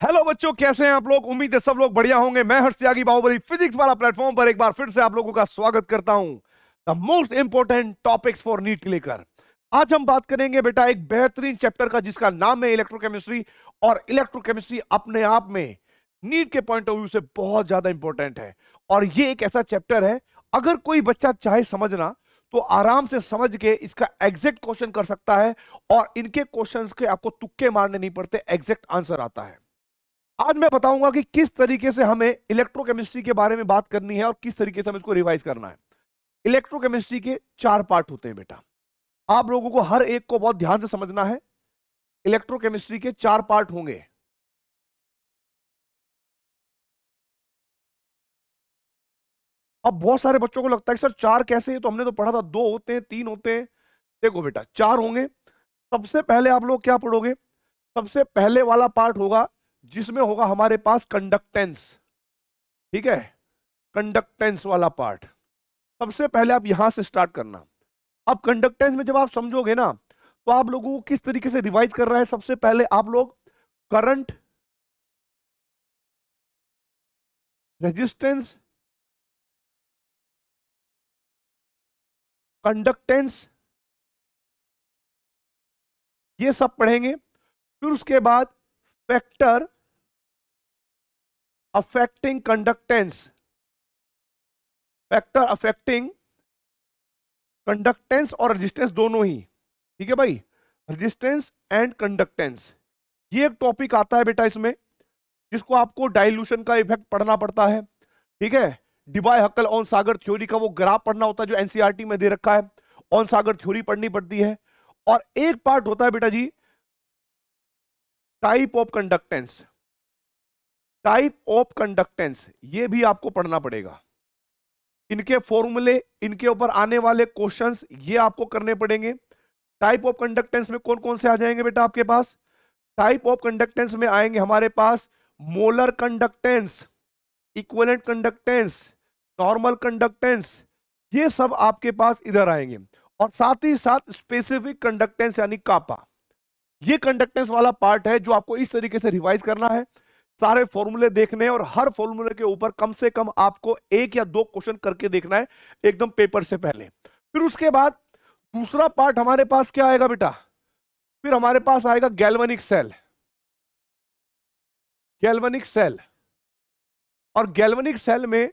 Hello बच्चों, कैसे हैं आप लोग। उम्मीद है सब लोग बढ़िया होंगे। मैं हर्ष त्यागी बाहुबली फिजिक्स वाला प्लेटफॉर्म पर एक बार फिर से आप लोगों का स्वागत करता हूं the most important topics for NEET के लेकर। आज हम बात करेंगे बेटा एक बेहतरीन चैप्टर का जिसका नाम है इलेक्ट्रोकेमिस्ट्री। और इलेक्ट्रोकेमिस्ट्री अपने आप में नीट के पॉइंट ऑफ व्यू से बहुत ज्यादा इंपॉर्टेंट है। और ये एक ऐसा चैप्टर है, अगर कोई बच्चा चाहे समझना तो आराम से समझ के इसका एग्जैक्ट क्वेश्चन कर सकता है। और इनके क्वेश्चंस के आपको तुक्के मारने नहीं पड़ते, एग्जैक्ट आंसर आता है। आज मैं बताऊंगा कि किस तरीके से हमें इलेक्ट्रोकेमिस्ट्री के बारे में बात करनी है और किस तरीके से हमें इसको रिवाइज करना है। इलेक्ट्रोकेमिस्ट्री के 4 पार्ट होते हैं बेटा, आप लोगों को हर एक को बहुत ध्यान से समझना है। इलेक्ट्रोकेमिस्ट्री के 4 पार्ट होंगे। अब बहुत सारे बच्चों को लगता है कि सर 4 कैसे है, तो हमने तो पढ़ा था 2 होते हैं, 3 होते हैं। देखो बेटा 4 होंगे। सबसे पहले आप लोग क्या पढ़ोगे, सबसे पहले वाला पार्ट होगा जिसमें होगा हमारे पास कंडक्टेंस। ठीक है, कंडक्टेंस वाला पार्ट सबसे पहले आप यहां से स्टार्ट करना। अब कंडक्टेंस में जब आप समझोगे ना, तो आप लोगों को किस तरीके से रिवाइज कर रहा है। सबसे पहले आप लोग करंट, रेजिस्टेंस, कंडक्टेंस, ये सब पढ़ेंगे। फिर उसके बाद factor affecting conductance, factor affecting conductance और रेजिस्टेंस दोनों ही। ठीक है भाई, रेजिस्टेंस एंड कंडक्टेंस, ये एक टॉपिक आता है बेटा इसमें, जिसको आपको डाइल्यूशन का इफेक्ट पढ़ना पड़ता है। ठीक है, डिबाय हक्कल ऑन सागर थ्योरी का वो ग्राफ पढ़ना होता है जो एनसीईआरटी में दे रखा है। ऑन सागर थ्योरी पढ़नी पड़ती है। और एक पार्ट होता है बेटा जी type of conductance, type of conductance, ये भी आपको पढ़ना पड़ेगा। इनके फॉर्मूले, इनके ऊपर आने वाले क्वेश्चंस ये आपको करने पड़ेंगे। टाइप ऑफ कंडक्टेंस में कौन कौन से आ जाएंगे बेटा आपके पास। टाइप ऑफ कंडक्टेंस में आएंगे हमारे पास molar conductance, equivalent conductance, normal conductance, ये सब आपके पास इधर आएंगे। और साथ ही साथ स्पेसिफिक कंडक्टेंस यानी कापा, ये कंडक्टेंस वाला पार्ट है जो आपको इस तरीके से रिवाइज करना है। सारे फॉर्मूले देखने हैं और हर फॉर्मूले के ऊपर कम से कम आपको 1 या 2 क्वेश्चन करके देखना है एकदम पेपर से पहले। फिर उसके बाद दूसरा पार्ट हमारे पास क्या आएगा बेटा, फिर हमारे पास आएगा गैल्वेनिक सेल। गैल्वेनिक सेल, और गैल्वेनिक सेल में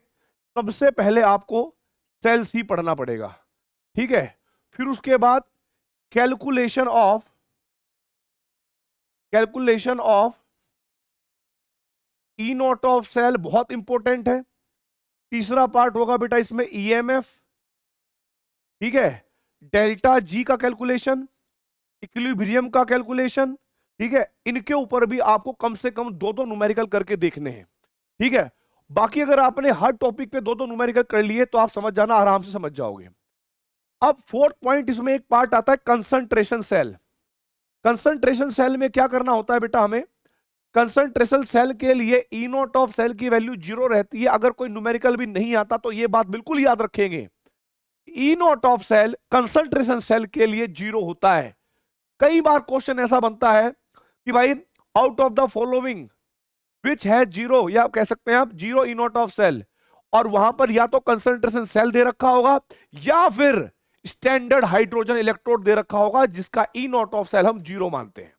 सबसे पहले आपको सेल्स ही पढ़ना पड़ेगा। ठीक है, फिर उसके बाद calculation of, calculation of E not of cell बहुत इंपॉर्टेंट है। तीसरा पार्ट होगा बेटा इसमें ईएमएफ। ठीक है, डेल्टा जी का कैलकुलेशन, इक्विलिब्रियम का कैलकुलेशन। ठीक है, इनके ऊपर भी आपको कम से कम 2-2 न्यूमेरिकल करके देखने हैं। ठीक है, बाकी अगर आपने हर टॉपिक पे 2-2 न्यूमेरिकल कर लिए तो आप समझ जाना, आराम से समझ जाओगे। अब फोर्थ पॉइंट, इसमें एक पार्ट आता है कंसंट्रेशन सेल। कंसंट्रेशन सेल में क्या करना होता है बेटा हमें, कंसंट्रेशन सेल के लिए ई नॉट ऑफ सेल की वैल्यू 0 रहती है। अगर कोई न्यूमेरिकल भी नहीं आता तो ये बात बिल्कुल याद रखेंगे, E not of cell concentration cell के लिए 0 होता है। कई बार क्वेश्चन ऐसा बनता है कि भाई out of the following which है 0, या कह सकते हैं आप 0 ई नॉट ऑफ सेल, और वहां पर या तो कंसंट्रेशन सेल दे रखा होगा या फिर स्टैंडर्ड हाइड्रोजन इलेक्ट्रोड दे रखा होगा जिसका ई नॉट ऑफ सेल हम 0 मानते हैं।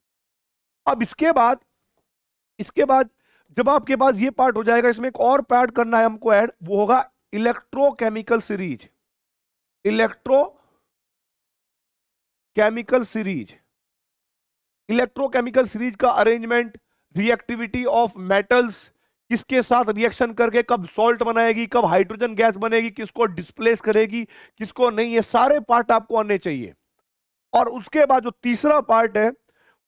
अब इसके बाद जब आपके पास ये पार्ट हो जाएगा, इसमें एक और पार्ट करना है हमको ऐड, वो होगा electrochemical series. Electrochemical series, electrochemical series का अरेंजमेंट, रिएक्टिविटी ऑफ मेटल्स, किसके साथ रिएक्शन करके कब सॉल्ट बनाएगी, कब हाइड्रोजन गैस बनेगी, किसको डिस्प्लेस करेगी, किसको नहीं, ये सारे पार्ट आपको आने चाहिए। और उसके बाद जो तीसरा पार्ट है,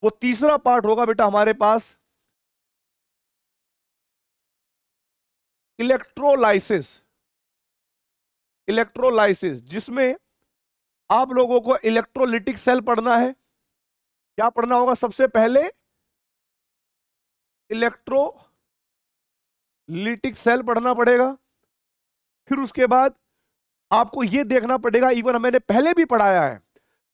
वो तीसरा पार्ट होगा बेटा हमारे पास इलेक्ट्रोलाइसिस। इलेक्ट्रोलाइसिस जिसमें आप लोगों को इलेक्ट्रोलिटिक सेल पढ़ना है। क्या पढ़ना होगा सबसे पहले, इलेक्ट्रोलिटिक सेल पढ़ना पड़ेगा। फिर उसके बाद आपको यह देखना पड़ेगा, इवन मैंने पहले भी पढ़ाया है,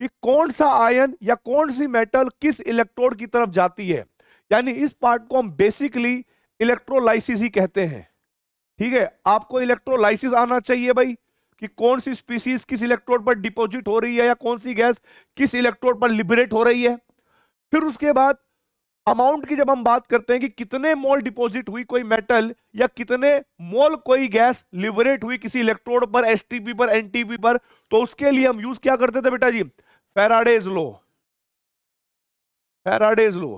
कि कौन सा आयन या कौन सी मेटल किस इलेक्ट्रोड की तरफ जाती है, यानी इस पार्ट को हम बेसिकली इलेक्ट्रोलाइसिस ही कहते हैं। ठीक है, आपको इलेक्ट्रोलाइसिस आना चाहिए भाई, कि कौन सी स्पीसीज किस इलेक्ट्रोड पर डिपॉजिट हो रही है या कौन सी गैस किस इलेक्ट्रोड पर लिबरेट हो रही है। फिर उसके बाद अमाउंट की जब हम बात करते हैं कि कितने मोल डिपॉजिट हुई कोई मेटल या कितने मोल कोई गैस लिबरेट हुई किसी इलेक्ट्रोड पर, एसटीपी पर, एनटीपी पर, तो उसके लिए हम यूज क्या करते थे बेटा जी, फैराडेज लॉ। Faraday's law.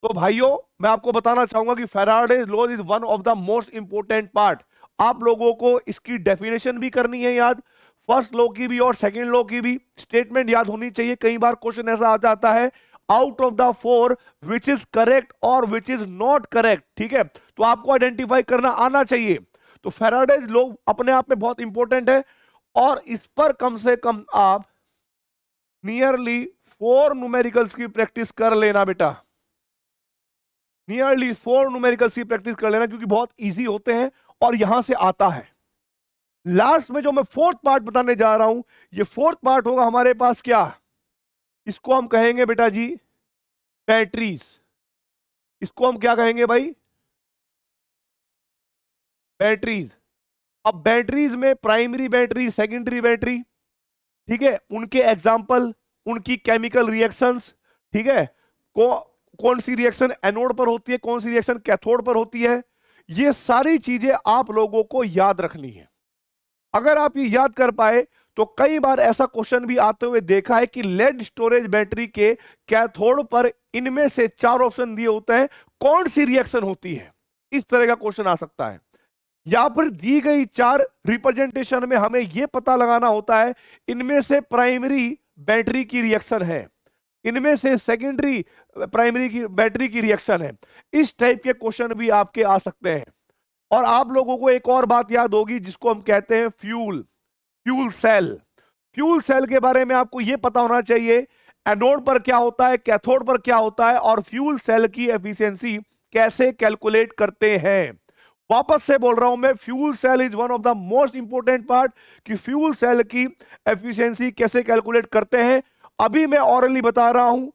तो भाइयों मैं आपको बताना चाहूंगा कि Faraday's law is one of the most important part. आप लोगों को इसकी डेफिनेशन भी करनी है याद, फर्स्ट लॉ की भी और सेकंड लॉ की भी स्टेटमेंट याद होनी चाहिए। कई बार क्वेश्चन ऐसा आ जाता है, out of the four which is correct और विच इज नॉट करेक्ट। ठीक है, तो आपको आइडेंटिफाई करना आना चाहिए। तो फैराडेज लॉ अपने आप में बहुत इंपॉर्टेंट है, और इस पर कम से कम आप नियरली 4 न्यूमेरिकल्स की प्रैक्टिस कर लेना बेटा, नियरली 4 न्यूमेरिकल्स की प्रैक्टिस कर लेना, क्योंकि बहुत इजी होते हैं और यहां से आता है। लास्ट में जो मैं फोर्थ पार्ट बताने जा रहा हूं, ये फोर्थ पार्ट होगा हमारे पास क्या, इसको हम कहेंगे बेटा जी बैटरीज। इसको हम क्या कहेंगे भाई, बैटरीज। अब बैटरीज में प्राइमरी बैटरी, सेकेंडरी बैटरी, ठीक है, उनके एग्जाम्पल, उनकी केमिकल रिएक्शंस, ठीक है, कौन सी रिएक्शन एनोड पर होती है, कौन सी रिएक्शन कैथोड पर होती है, ये सारी चीजें आप लोगों को याद रखनी है। अगर आप ये याद कर पाए तो कई बार ऐसा क्वेश्चन भी आते हुए देखा है कि लेड स्टोरेज बैटरी के कैथोड पर इनमें से 4 ऑप्शन दिए होते हैं, कौन सी रिएक्शन होती है, इस तरह का क्वेश्चन आ सकता है। या फिर दी गई 4 रिप्रेजेंटेशन में हमें यह पता लगाना होता है इनमें से प्राइमरी बैटरी की रिएक्शन है, इनमें से सेकेंडरी प्राइमरी की बैटरी की रिएक्शन है। इस टाइप के क्वेश्चन भी आपके आ सकते हैं। और आप लोगों को एक और बात याद होगी जिसको हम कहते हैं fuel, fuel cell. Fuel cell के बारे में आपको यह पता होना चाहिए एनोड पर क्या होता है, कैथोड पर क्या होता है, और फ्यूल सेल की एफिशिएंसी कैसे कैलकुलेट करते हैं। वापस से बोल रहा हूं मैं, fuel cell is one of the most important part, कि फ्यूल सेल की एफिशिएंसी कैसे कैलकुलेट करते हैं। अभी मैं ऑरली बता रहा हूं,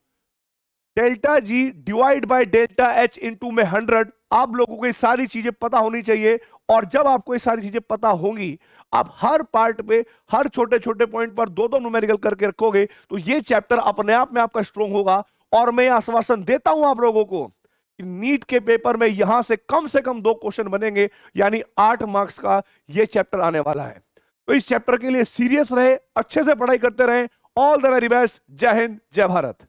delta G divide by delta H into में 100। आप लोगों को ये सारी चीजें पता होनी चाहिए, और जब आपको ये सारी चीजें पता होंगी, आप हर पार्ट पे हर छोटे छोटे पॉइंट पर 2-2 न्यूमेरिकल करके रखोगे, तो ये चैप्टर अपने आप में आपका स्ट्रांग होगा। और मैं आश्वासन देता हूं आप लोगों को, नीट के पेपर में यहां से कम 2 क्वेश्चन बनेंगे, यानी 8 मार्क्स का ये चैप्टर आने वाला है। तो इस चैप्टर के लिए सीरियस रहे, अच्छे से पढ़ाई करते रहें। All the very best. जय हिंद, जय भारत।